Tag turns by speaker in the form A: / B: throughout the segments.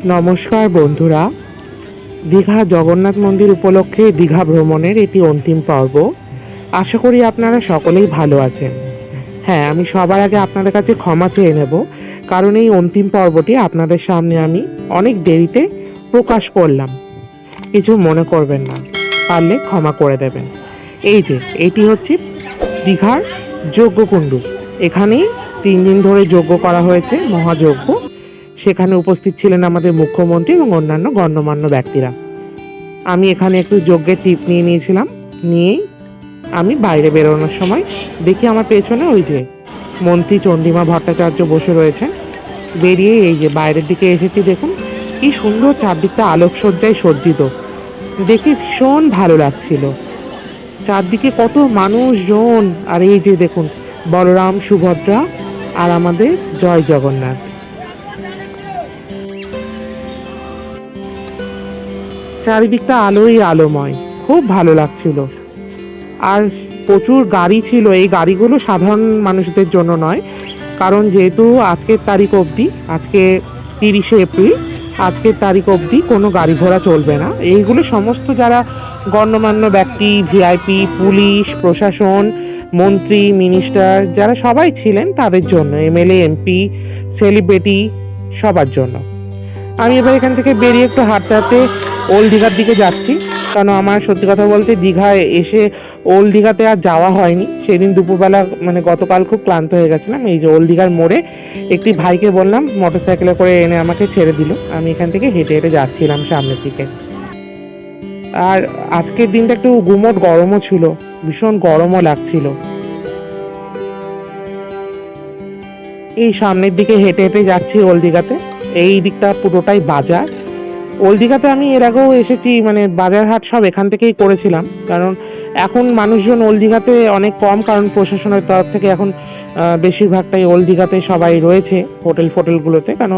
A: নমস্কার বন্ধুরা, দীঘা জগন্নাথ মন্দির উপলক্ষে দীঘা ভ্রমণের এটি অন্তিম পর্ব। আশা করি আপনারা সকলেই ভালো আছেন। হ্যাঁ, আমি সবার আগে আপনাদের কাছে ক্ষমা চেয়ে নেব, কারণ এই অন্তিম পর্বটি আপনাদের সামনে আমি অনেক দেরিতে প্রকাশ করলাম। কিছু মনে করবেন না, পারলে ক্ষমা করে দেবেন। এই যে এটি হচ্ছে দীঘার যজ্ঞকুণ্ড। এখানেই 3 দিন ধরে যজ্ঞ করা হয়েছে, মহাযজ্ঞ। সেখানে উপস্থিত ছিলেন আমাদের মুখ্যমন্ত্রী এবং অন্যান্য গণ্যমান্য ব্যক্তিরা। আমি এখানে একটু যজ্ঞের টিপ নিয়ে নিয়েছিলাম। নিয়েই আমি বাইরে বেরোনোর সময় দেখি আমার পেছনে ওই যে মন্ত্রী চন্দ্রিমা ভট্টাচার্য বসে রয়েছেন। বেরিয়ে এই যে বাইরের দিকে এসেছি, দেখুন কি সুন্দর চারদিকটা আলোকসজ্জায় সজ্জিত। দেখে ভীষণ ভালো লাগছিল। চারদিকে কত মানুষজন, আর এই যে দেখুন বলরাম সুভদ্রা আর আমাদের জয় জগন্নাথ। চারিদিকটা আলোই আলোময়, খুব ভালো লাগছিল। আর প্রচুর গাড়ি ছিল। এই গাড়িগুলো সাধারণ মানুষদের জন্য নয়, কারণ যেহেতু আজকের তারিখ অবধি, আজকে 30শে এপ্রিল, আজকের তারিখ অবধি কোনো গাড়ি ঘোড়া চলবে না। এইগুলো সমস্ত যারা গণ্যমান্য ব্যক্তি, ভিআইপি, পুলিশ প্রশাসন, মন্ত্রী মিনিস্টার যারা সবাই ছিলেন তাদের জন্য, এমএলএ এমপি সেলিব্রিটি সবার জন্য। আমি এবার এখান থেকে বেরিয়ে একটু হাঁটতে হাঁটতে ওল্ড দীঘার দিকে যাচ্ছি, কারণ আমার সত্যি কথা বলতে দীঘায় এসে ওল্ড দীঘাতে আর যাওয়া হয়নি। সেদিন দুপুরবেলা মানে গতকাল খুব ক্লান্ত হয়ে গেছিলাম। এই যে ওল্ড দীঘার মোড়ে একটি ভাইকে বললাম মোটর সাইকেলে করে এনে আমাকে ছেড়ে দিল। আমি এখান থেকে হেঁটে হেঁটে যাচ্ছিলাম সামনের দিকে। আর আজকের দিনটা একটু গুমোট গরমও ছিল, ভীষণ গরমও লাগছিল। এই সামনের দিকে হেঁটে হেঁটে যাচ্ছি ওল্ড দীঘাতে। এই দিকটা পুরোটাই বাজার। ওল্ড দীঘাতে আমি এর আগেও এসেছি, মানে বাজার হাট সব এখান থেকেই করেছিলাম। কারণ এখন মানুষজন ওল্ড দীঘাতে অনেক কম, কারণ প্রশাসনের তরফ থেকে এখন বেশিরভাগটাই ওল্ড দীঘাতে সবাই রয়েছে হোটেলগুলোতে। কেন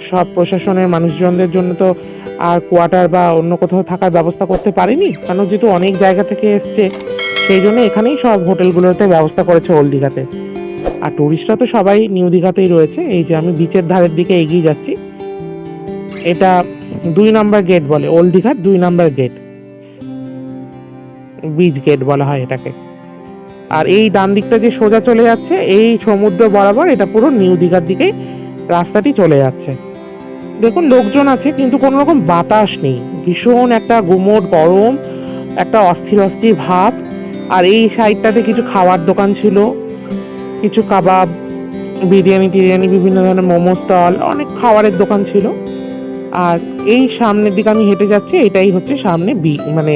A: সব প্রশাসনের মানুষজনদের জন্য তো আর কোয়ার্টার বা অন্য কোথাও থাকার ব্যবস্থা করতে পারেনি, কারণ যেহেতু অনেক জায়গা থেকে এসছে, সেই জন্য এখানেই সব হোটেলগুলোতে ব্যবস্থা করেছে ওল্ড দীঘাতে। আর টুরিস্টরা তো সবাই নিউ দীঘাতেই রয়েছে। এই যে আমি বিচের ধারের দিকে এগিয়ে যাচ্ছি। এটা 2 নম্বর গেট বলে, ওল্ড দীঘার 2 নম্বর গেট, বিচ গেট বলা হয় এটাকে। আর এই ডান দিকটা যে সোজা চলে যাচ্ছে এই সমুদ্র বরাবর, এটা পুরো নিউ দীঘার দিকে রাস্তাটি চলে যাচ্ছে। দেখুন লোকজন আছে, কিন্তু কোনো রকম বাতাস নেই। ভীষণ একটা গুমোট গরম, একটা অস্থির অস্থির ভাব। আর এই সাইডটাতে কিছু খাওয়ার দোকান ছিল, কিছু কাবাব, বিরিয়ানি টিরিয়ানি, বিভিন্ন ধরনের মোমো স্টল, অনেক খাবারের দোকান ছিল। আর এই সামনের দিকে আমি হেঁটে যাচ্ছি, এটাই হচ্ছে সামনে মানে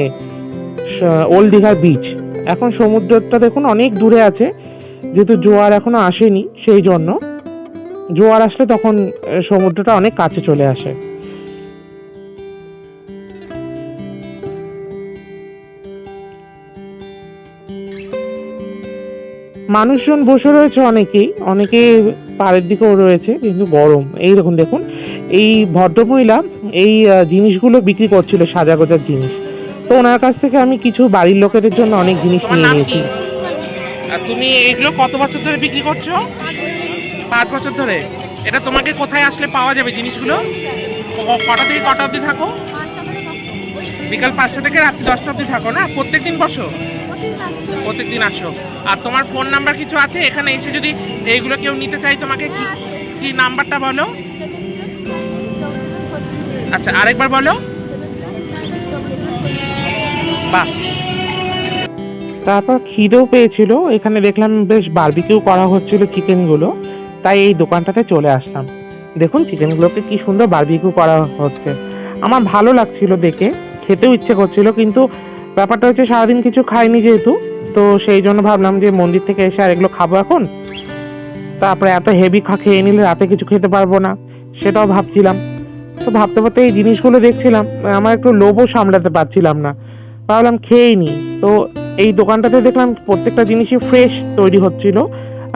A: ওল্ড দীঘার বিচ। এখন সমুদ্রটা দেখুন অনেক দূরে আছে, যেহেতু জোয়ার এখনো আসেনি, সেই জন্য জোয়ার আসলে তখন সমুদ্রটা অনেক কাছে চলে আসে। মানুষজন বসে রয়েছে, অনেকে পাড়ের দিকেও রয়েছে, কিন্তু গরম। এই দেখুন দেখুন এই ভদ্রমহিলা এই জিনিসগুলো বিক্রি করছিল, সাজাগোজার জিনিস। তো ওনার কাছ থেকে আমি কিছু বাড়ির লোকেদের জন্য অনেক জিনিস নিয়ে নিয়েছি। আর তুমি এইগুলো কত বছর ধরে বিক্রি করছো? 5 বছর ধরে। এটা তোমাকে কোথায় আসলে পাওয়া যাবে জিনিসগুলো? কটা থেকে কটা অবধি থাকো? বিকাল 5টা থেকে রাত্রি 10টা অবধি থাকো না? প্রত্যেকদিন বসো? প্রত্যেকদিন আসো। আর তোমার ফোন নাম্বার কিছু আছে? এখানে এসে যদি এইগুলো কেউ নিতে চাই, তোমাকে কি কি নাম্বারটা বলো? আচ্ছা আরেকবার বলো। বাহ। তারপর খিদেও পেয়েছিল, এখানে দেখলাম বেশ বারবিকিউ করা হচ্ছিল চিকেনগুলো, তাই এই দোকানটাতে চলে আসলাম। দেখুন চিকেনগুলোকে কি সুন্দর বারবিকিউ করা হচ্ছে। আমার ভালো লাগছিল দেখে, খেতেও ইচ্ছে করছিল, কিন্তু ব্যাপারটা হচ্ছে সারাদিন কিছু খাইনি যেহেতু, তো সেই জন্য ভাবলাম যে মন্দির থেকে এসে আর এগুলো খাবো এখন। তারপরে এত হেভি খেয়ে নিলে রাতে কিছু খেতে পারবো না, সেটাও ভাবছিলাম। তো ভাবতে ভাবতে এই জিনিসগুলো দেখছিলাম, আমার একটু লোভও সামলাতে পারছিলাম না, ভাবলাম খেয়েই নি। তো এই দোকানটাতে দেখলাম প্রত্যেকটা জিনিসই ফ্রেশ তৈরি হচ্ছিল,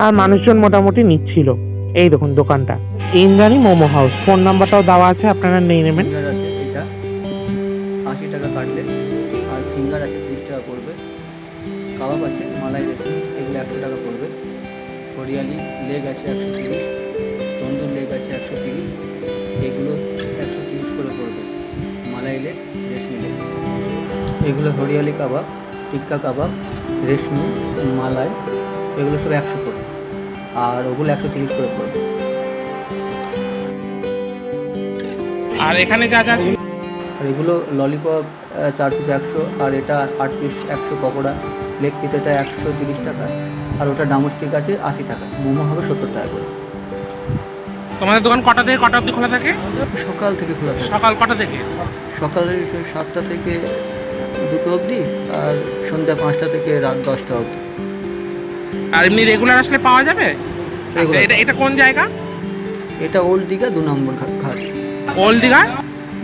A: আর মানুষজন মোটামুটি নিচ্ছিল। এই দেখুন দোকানটা ইন্দ্রাণী মোমো হাউস, ফোন নাম্বারটাও দেওয়া আছে, আপনারা নিয়ে নেবেন।
B: ফিঙ্গার আছে, এটা 80 টাকা কাটলেট, আর ফিঙ্গার আছে 30 টাকা পড়বে। কাবাব আছে, মালাই রেসি, এগুলো 100 টাকা পড়বে। হরিয়ালি লেগ আছে 130, তন্দুর লেগ আছে 130, এগুলো 130 এগুলো হরিয়ালি কাবাব, টিক্কা কাবাব, রেশমি, মালাই, এগুলো সব 100 করে, আর ওগুলো 130 করে পড়বে।
A: আর এখানে যা যা আছে
B: আর এগুলো ললিপপ 4 পিস 100, আর এটা 8 পিস 100 পকোড়া, লেগ পিস এটা 130 টাকা, আর ওটা ডামস্টিক আছে 80 টাকা, মোমো হবে 70 টাকা করে।
A: তোমাদের দোকান কটা থেকে কটা অবধি খোলা থাকে?
B: সকাল থেকে খোলা থাকে,
A: সকাল কটা থেকে?
B: সকালে 7টা থেকে 2টো অবধি, আর সন্ধ্যা 5টা থেকে রাত 10টা অবধি।
A: আর এমনি রেগুলার আসলে পাওয়া যাবে?
B: Regular।
A: এটা এটা কোন জায়গা?
B: এটা ওল্ড দীঘা 2 নম্বর ঘাট,
A: ওল্ড দীঘা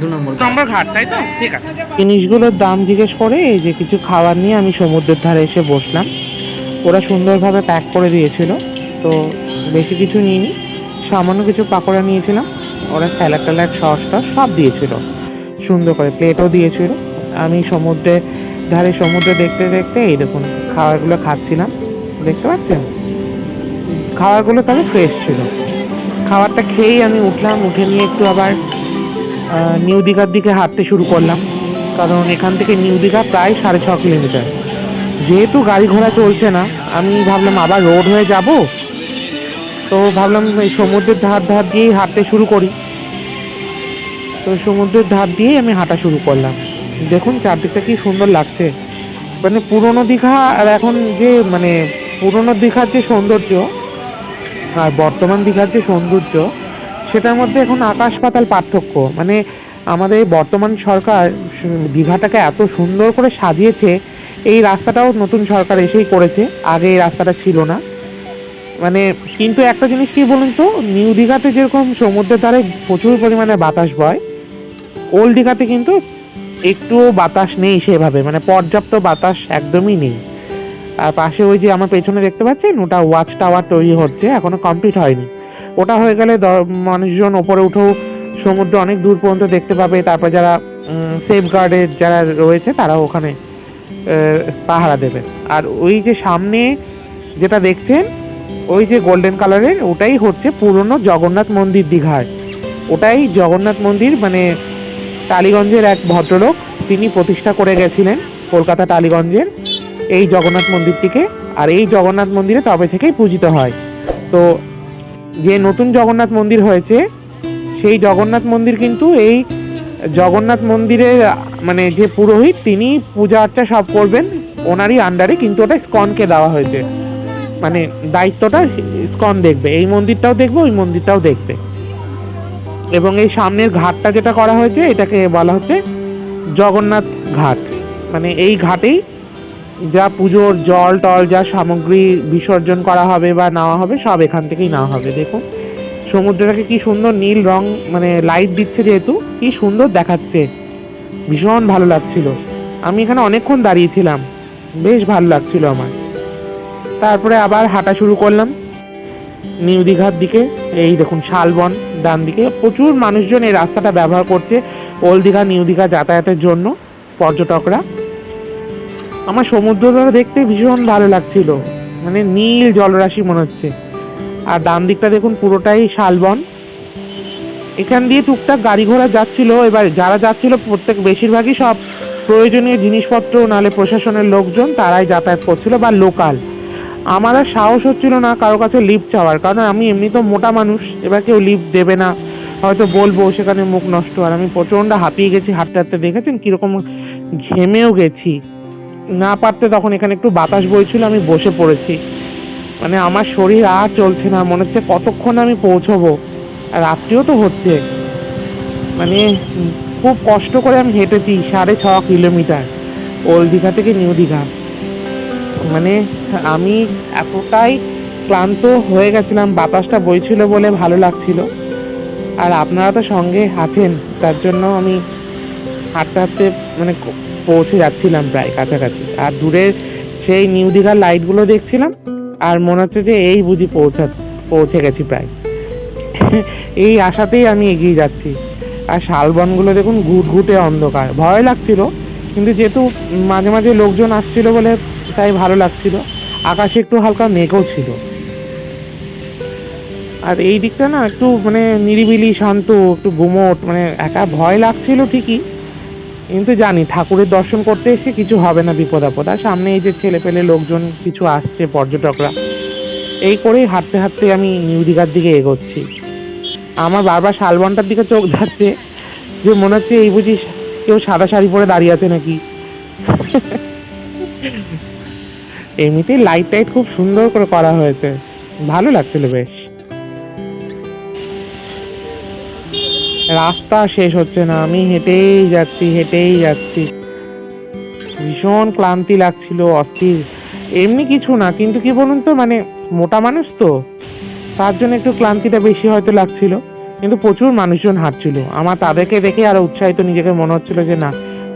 B: 2 নম্বর
A: নম্বর ঘাট, তাই তো? ঠিক আছে। জিনিসগুলোর দাম জিজ্ঞেস করে এই যে কিছু খাবার নিয়ে আমি সমুদ্রের ধারে এসে বসলাম। ওরা সুন্দরভাবে প্যাক করে দিয়েছিল, তো বেশি কিছু নিইনি, সামান্য কিছু পাকোড়া নিয়েছিলাম। ওরা স্যালাড ট্যালাড সস টস সব দিয়েছিল, সুন্দর করে প্লেটও দিয়েছিল। আমি সমুদ্রের ধারে সমুদ্র দেখতে দেখতে এই দেখুন খাবারগুলো খাচ্ছিলাম, দেখতে পাচ্ছেন? খাবারগুলো তবে ফ্রেশ ছিল। খাবারটা খেয়েই আমি উঠলাম, উঠে নিয়ে একটু আবার নিউ দীঘার দিকে হাঁটতে শুরু করলাম, কারণ এখান থেকে নিউ দীঘা প্রায় 6.5 কিলোমিটার। যেহেতু গাড়ি ঘোড়া চলছে না, আমি ভাবলাম আবার রোড হয়ে যাব, তো ভাবলাম এই সমুদ্রের ধার ধার দিয়েই হাঁটতে শুরু করি। তো সমুদ্রের ধার দিয়েই আমি হাঁটা শুরু করলাম। দেখুন চারদিকটা কি সুন্দর লাগছে, মানে পুরনো দীঘা আর এখন যে মানে পুরনো দীঘার যে সৌন্দর্য আর বর্তমান দীঘার যে সৌন্দর্য, সেটার মধ্যে এখন আকাশ পাতাল পার্থক্য। মানে আমাদের বর্তমান সরকার দীঘাটাকে এত সুন্দর করে সাজিয়েছে, এই রাস্তাটাও নতুন সরকার এসেই করেছে, আগে এই রাস্তাটা ছিল না। মানে কিন্তু একটা জিনিস কি বলুন তো, নিউ দীঘাতে যেরকম সমুদ্রের ধারে প্রচুর পরিমাণে বাতাস বয়, ওল্ড দীঘাতে কিন্তু একটুও বাতাস নেই সেভাবে, মানে পর্যাপ্ত বাতাস একদমই নেই। আর পাশে ওই যে আমার পেছনে দেখতে পাচ্ছেন, ওটা ওয়াচ টাওয়ার তৈরি হচ্ছে, এখনো কমপ্লিট হয়নি। ওটা হয়ে গেলে মানুষজন ওপরে উঠেও সমুদ্র অনেক দূর পর্যন্ত দেখতে পাবে। তারপর যারা সেফ গার্ডের যারা রয়েছে তারাও ওখানে পাহারা দেবে। আর ওই যে সামনে যেটা দেখছেন, ওই যে গোল্ডেন কালারের, ওটাই হচ্ছে পুরনো জগন্নাথ মন্দির দীঘার। ওটাই জগন্নাথ মন্দির, মানে টালিগঞ্জের এক ভদ্রলোক তিনি প্রতিষ্ঠা করে গেছিলেন, কলকাতা টালিগঞ্জের এই জগন্নাথ মন্দিরটিকে। আর এই জগন্নাথ মন্দিরে তবে থেকেই পূজিত হয়। তো যে নতুন জগন্নাথ মন্দির হয়েছে, সেই জগন্নাথ মন্দির কিন্তু এই জগন্নাথ মন্দিরের মানে যে পুরোহিত তিনি পূজা অর্চা সব করবেন ওনারই আন্ডারে, কিন্তু ওটা স্কনকে দেওয়া হয়েছে, মানে দায়িত্বটা স্কন দেখবে, এই মন্দিরটাও দেখবে ওই মন্দিরটাও দেখবে। এবং এই সামনের ঘাটটা যেটা করা হয়েছে এটাকে বলা হচ্ছে জগন্নাথ ঘাট। মানে এই ঘাটেই যা পুজোর জল টল যা সামগ্রী বিসর্জন করা হবে বা নেওয়া হবে সব এখান থেকেই নেওয়া হবে। দেখুন সমুদ্রটাকে কি সুন্দর নীল রং, মানে লাইট দিচ্ছে যেহেতু কি সুন্দর দেখাচ্ছে, ভীষণ ভালো লাগছিল। আমি এখানে অনেকক্ষণ দাঁড়িয়েছিলাম, বেশ ভালো লাগছিল আমার। তারপরে আবার হাঁটা শুরু করলাম নিউ দীঘার দিকে। এই দেখুন শালবন ডান দিকে, প্রচুর মানুষজন এই রাস্তাটা ব্যবহার করছে ওল্ড দীঘা নিউ দীঘা যাতায়াতের জন্য, পর্যটকরা। আমার সমুদ্রটা দেখতে ভীষণ ভালো লাগছিল, মানে নীল জলরাশি মনে হচ্ছে। আর ডান দিকটা দেখুন পুরোটাই শালবন। এখান দিয়ে টুকটাক গাড়ি ঘোড়া যাচ্ছিল, এবার যারা যাচ্ছিল প্রত্যেক বেশিরভাগই সব প্রয়োজনীয় জিনিসপত্র নাহলে প্রশাসনের লোকজন তারাই যাতায়াত করছিল বা লোকাল। আমার আর সাহস হচ্ছিল না কারো কাছে লিফট চাওয়ার, কারণ আমি এমনি তো মোটা মানুষ, এবার কেউ লিফট দেবে না, হয়তো বলবো সেখানে মুখ নষ্ট। আর আমি প্রচণ্ড হাঁপিয়ে গেছি হাঁটতে হাঁটতে, দেখেছেন কীরকম ঘেমেও গেছি। না পারতে তখন এখানে একটু বাতাস বইছিল, আমি বসে পড়েছি। মানে আমার শরীর আর চলছে না, মনে হচ্ছে কতক্ষণ আমি পৌঁছবো, আর রাত্রিও তো হচ্ছে। মানে খুব কষ্ট করে আমি হেঁটেছি 6.5 কিলোমিটার ওল্ড দীঘা থেকে নিউ দীঘা। মানে আমি এতটাই ক্লান্ত হয়ে গেছিলাম, বাতাসটা বইছিল বলে ভালো লাগছিল। আর আপনারা তো সঙ্গে আছেন, তার জন্য আমি হাঁটতে হাঁটতে মানে পৌঁছে যাচ্ছিলাম প্রায় কাছাকাছি। আর দূরের সেই নিউ দীঘার লাইটগুলো দেখছিলাম, আর মনে হচ্ছে যে এই বুঝি পৌঁছে গেছি প্রায়। এই আশাতেই আমি এগিয়ে যাচ্ছি। আর শালবনগুলো দেখুন ঘুটঘুটে অন্ধকার, ভয় লাগছিল, কিন্তু যেহেতু মাঝে মাঝে লোকজন আসছিল বলে তাই ভালো লাগছিল। আকাশে একটু হালকা মেঘও ছিল। আর এই দিকটা না একটু মানে নিরিবিলি শান্ত, একটু গুমোট, মানে একা ভয় লাগছিল ঠিকই, কিন্তু জানি ঠাকুরের দর্শন করতে এসে কিছু হবে না বিপদ আপদ। আর সামনে এই যে ছেলে পেলে লোকজন কিছু আসছে, পর্যটকরা, এই করেই হাঁটতে হাঁটতে আমি নিউ দীঘার দিকে এগোচ্ছি। আমার বারবার শালবনটার দিকে চোখ যাচ্ছে, যে মনে হচ্ছে এই বুঝি কেউ সাদা শাড়ি পরে দাঁড়িয়ে আছে নাকি। এমনিতেই লাইট টাইট খুব সুন্দর করে করা হয়েছে, ভালো লাগছিল বেশ। রাস্তা শেষ হচ্ছে না, আমি হেঁটেই যাচ্ছি। ভীষণ ক্লান্তি লাগছিল, অস্থির। এমনি কিছু না, কিন্তু কি বলুন তো, মানে মোটা মানুষ তো, তার জন্য একটু ক্লান্তিটা বেশি হয়তো লাগছিল। কিন্তু প্রচুর মানুষজন হাঁটছিল, আমার তাদেরকে দেখে আরো উৎসাহিত নিজেকে মনে হচ্ছিল যে না,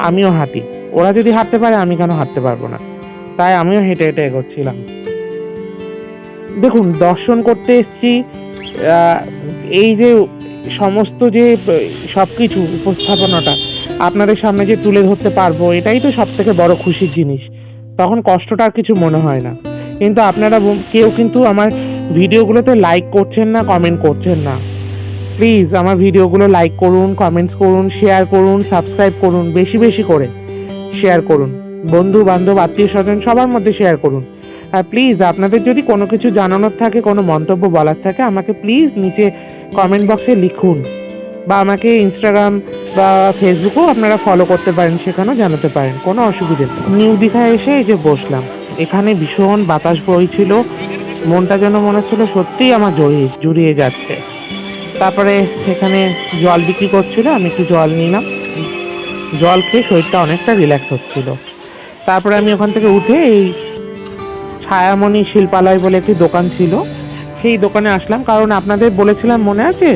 A: আমিও হাঁটি। ওরা যদি হাঁটতে পারে, আমি কেন হাঁটতে পারবো না? তাই আমিও হেঁটে হেঁটে এগোচ্ছিলাম। দেখুন, দর্শন করতে এসেছি, এই যে সমস্ত যে সবকিছু উপস্থাপনাটা আপনাদের সামনে যে তুলে ধরতে পারবো, এটাই তো সব থেকে বড় খুশির জিনিস। তখন কষ্টটা আর কিছু মনে হয় না। কিন্তু আপনারা কেউ কিন্তু আমার ভিডিওগুলোতে লাইক করছেন না, কমেন্ট করছেন না। প্লিজ আমার ভিডিওগুলো লাইক করুন, কমেন্টস করুন, শেয়ার করুন, সাবস্ক্রাইব করুন, বেশি বেশি করে শেয়ার করুন। বন্ধু বান্ধব, আত্মীয় স্বজন সবার মধ্যে শেয়ার করুন। আর প্লিজ আপনাদের যদি কোনো কিছু জানানোর থাকে, কোনো মন্তব্য বলার থাকে, আমাকে প্লিজ নিচে কমেন্ট বক্সে লিখুন। বা আমাকে ইনস্টাগ্রাম বা ফেসবুকেও আপনারা ফলো করতে পারেন, সেখানেও জানাতে পারেন, কোনো অসুবিধে নেই। নিউ দীঘা এসে এই যে বসলাম, এখানে ভীষণ বাতাস বইছিল, মনটা যেন মনে হচ্ছিল সত্যিই আমার জুড়িয়ে যাচ্ছে। তারপরে এখানে জল বিক্রি করছিল, আমি একটু জল নিলাম, জল খেয়ে শরীরটা অনেকটা রিল্যাক্স হচ্ছিল। তারপরে আমি ওখান থেকে উঠে এই ছায়ামণি শিল্পালয় বলে একটি দোকান ছিল, সেই দোকানে আসলাম। কারণ আপনাদের বলেছিলাম, মনে আছে,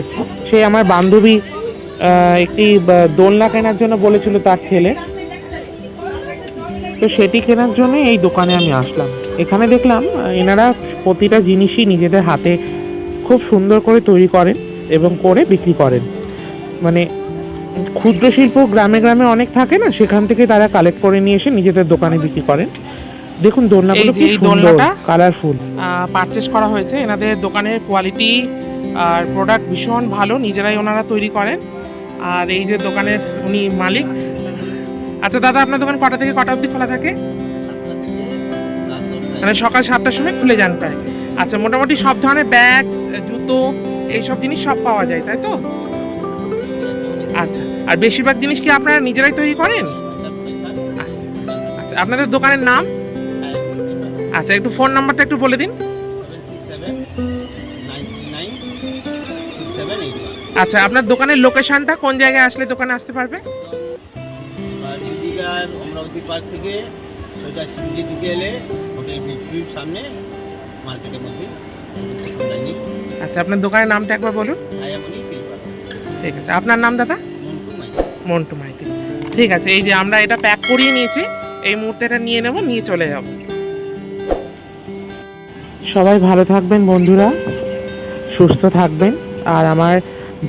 A: সে আমার বান্ধবী একটি দোলনা কেনার জন্য বলেছিল তার ছেলে, তো সেটি কেনার জন্য এই দোকানে আমি আসলাম। এখানে দেখলাম এনারা প্রতিটা জিনিসই নিজেদের হাতে খুব সুন্দর করে তৈরি করেন এবং করে বিক্রি করেন। মানে ক্ষুদ্র শিল্প গ্রামে গ্রামে অনেক থাকে না, সেখান থেকে তারা কালেক্ট করে নিয়ে এসে নিজেদের দোকানে বিক্রি করেন। দেখুন দোলনাগুলো কি সুন্দর, কালারফুল পারচেস করা হয়েছে। এনাদের দোকানের কোয়ালিটি আর প্রোডাক্ট ভীষণ ভালো, নিজেরাই ওনারা তৈরি করেন। আর এই যে দোকানের উনি মালিক। আচ্ছা দাদা, আপনার দোকান কটা থেকে কটা অবধি খোলা থাকে? মানে সকাল 7টার সময় খুলে যান প্রায়। আচ্ছা, মোটামুটি সব ধরনের ব্যাগ, জুতো, এইসব জিনিস সব পাওয়া যায়, তাই তো? আচ্ছা, আর বেশিরভাগ জিনিস কি আপনারা নিজেরাই তৈরি করেন? আচ্ছা আচ্ছা, আপনাদের দোকানের নাম? আচ্ছা, একটু ফোন নাম্বারটা একটু বলে দিন। আচ্ছা, আপনার দোকানের লোকেশনটা কোন জায়গায় আসলে দোকানে আসতে পারবে?
C: অমরাবতী পার্ক থেকে সোজা শিবজি দিকে এলে হোটেল বিজবির সামনে মার্কেটের মধ্যে।
A: আচ্ছা, আপনার দোকানের নামটা একবার বলুন।
C: ছায়ামণি শিল্পা।
A: ঠিক আছে, আপনার নাম দাদা? মন্টু মাইতি। ঠিক আছে, এই যে আমরা এটা প্যাক করিয়ে নিয়েছি, এই মুহূর্তে এটা নিয়ে নেব, নিয়ে চলে যাব। সবাই ভালো থাকবেন বন্ধুরা, সুস্থ থাকবেন। আর আমার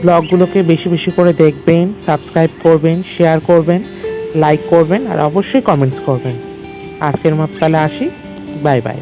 A: ব্লগগুলোকে বেশি বেশি করে দেখবেন, সাবস্ক্রাইব করবেন, শেয়ার করবেন, লাইক করবেন, আর অবশ্যই কমেন্টস করবেন। আজকের মতো তাহলে আসি, বাই বাই।